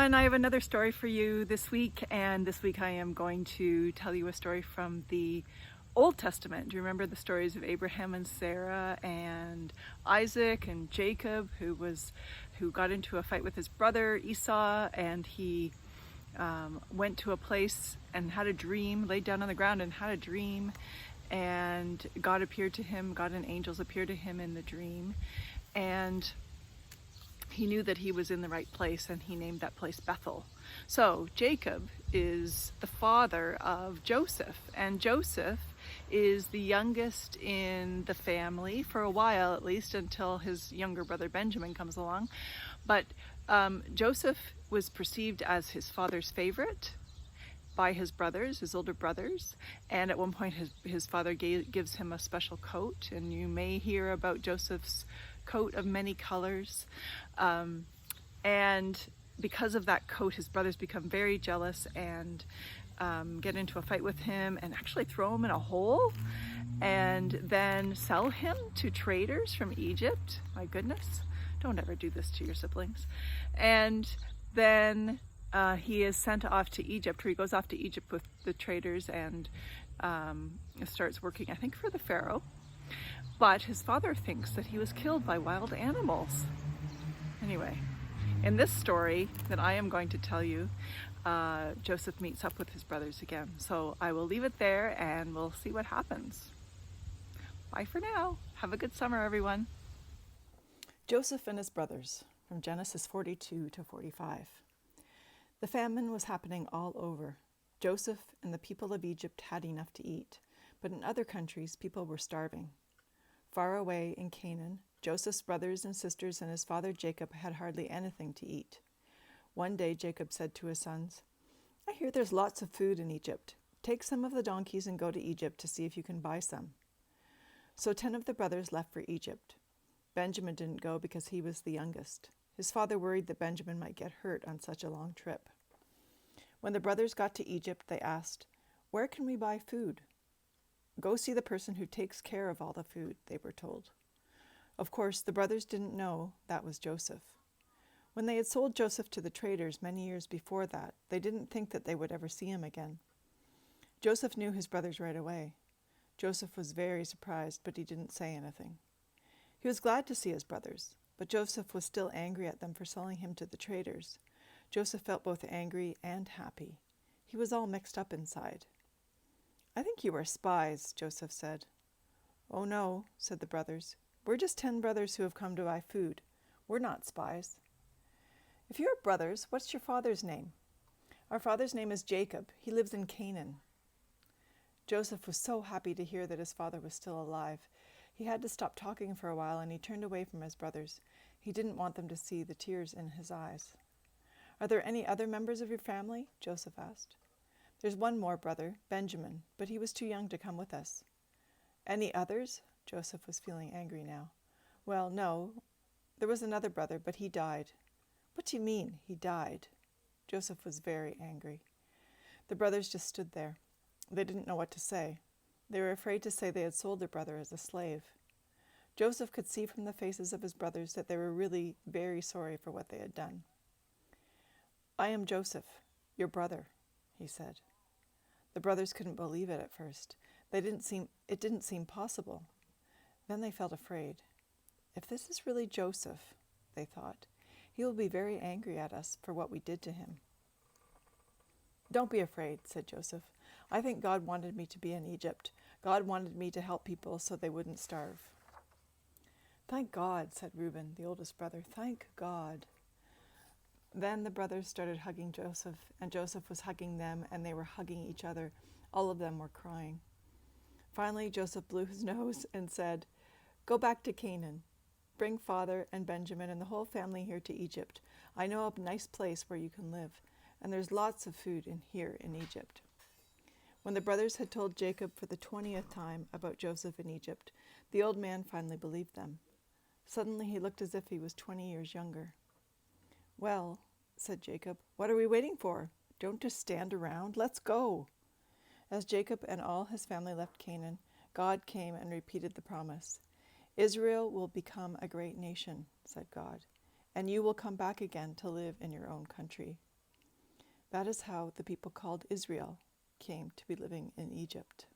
everyone, I have another story for you this week, and this week I am going to tell you a story from the Old Testament. Do you remember the stories of Abraham and Sarah and Isaac and Jacob, who got into a fight with his brother Esau, and he went to a place and had a dream, laid down on the ground and had a dream, and God appeared to him, God and angels appeared to him in the dream, and he knew that he was in the right place, and he named that place Bethel. So Jacob is the father of Joseph, and Joseph is the youngest in the family for a while, at least until his younger brother Benjamin comes along. But Joseph was perceived as his father's favorite by his brothers, his older brothers, and at one point his father gives him a special coat, and you may hear about Joseph's coat of many colors, and because of that coat his brothers become very jealous and get into a fight with him and actually throw him in a hole and then sell him to traders from Egypt. My goodness, don't ever do this to your siblings. And then he is sent off to Egypt, or he goes off to Egypt with the traders and starts working, I think, for the Pharaoh. But his father thinks that he was killed by wild animals. Anyway, in this story that I am going to tell you, Joseph meets up with his brothers again. So I will leave it there and we'll see what happens. Bye for now. Have a good summer, everyone. Joseph and his brothers, from Genesis 42 to 45. The famine was happening all over. Joseph and the people of Egypt had enough to eat, but in other countries people were starving. Far away in Canaan, Joseph's brothers and sisters and his father Jacob had hardly anything to eat. One day Jacob said to his sons, "I hear there's lots of food in Egypt. Take some of the donkeys and go to Egypt to see if you can buy some." So 10 of the brothers left for Egypt. Benjamin didn't go because he was the youngest. His father worried that Benjamin might get hurt on such a long trip. When the brothers got to Egypt, they asked, "Where can we buy food?" "Go see the person who takes care of all the food," they were told. Of course, the brothers didn't know that was Joseph. When they had sold Joseph to the traders many years before that, they didn't think that they would ever see him again. Joseph knew his brothers right away. Joseph was very surprised, but he didn't say anything. He was glad to see his brothers, but Joseph was still angry at them for selling him to the traders. Joseph felt both angry and happy. He was all mixed up inside. "I think you are spies," Joseph said. "Oh no," said the brothers. "We're just 10 brothers who have come to buy food. We're not spies." "If you're brothers, what's your father's name?" "Our father's name is Jacob. He lives in Canaan." Joseph was so happy to hear that his father was still alive. He had to stop talking for a while, and he turned away from his brothers. He didn't want them to see the tears in his eyes. "Are there any other members of your family?" Joseph asked. "There's one more brother, Benjamin, but he was too young to come with us." "Any others?" Joseph was feeling angry now. "Well, no. There was another brother, but he died." "What do you mean, he died?" Joseph was very angry. The brothers just stood there. They didn't know what to say. They were afraid to say they had sold their brother as a slave. Joseph could see from the faces of his brothers that they were really very sorry for what they had done. "I am Joseph, your brother," he said. The brothers couldn't believe it at first. It didn't seem possible. Then they felt afraid. "If this is really Joseph," they thought, "he will be very angry at us for what we did to him." "Don't be afraid," said Joseph. "I think God wanted me to be in Egypt. God wanted me to help people so they wouldn't starve." "Thank God," said Reuben, the oldest brother. "Thank God." Then the brothers started hugging Joseph, and Joseph was hugging them, and they were hugging each other. All of them were crying. Finally, Joseph blew his nose and said, "Go back to Canaan. Bring father and Benjamin and the whole family here to Egypt. I know a nice place where you can live, and there's lots of food here in Egypt." When the brothers had told Jacob for the 20th time about Joseph in Egypt, the old man finally believed them. Suddenly he looked as if he was 20 years younger. "Well," said Jacob, "what are we waiting for? Don't just stand around. Let's go." As Jacob and all his family left Canaan, God came and repeated the promise. "Israel will become a great nation," said God, "and you will come back again to live in your own country." That is how the people called Israel came to be living in Egypt.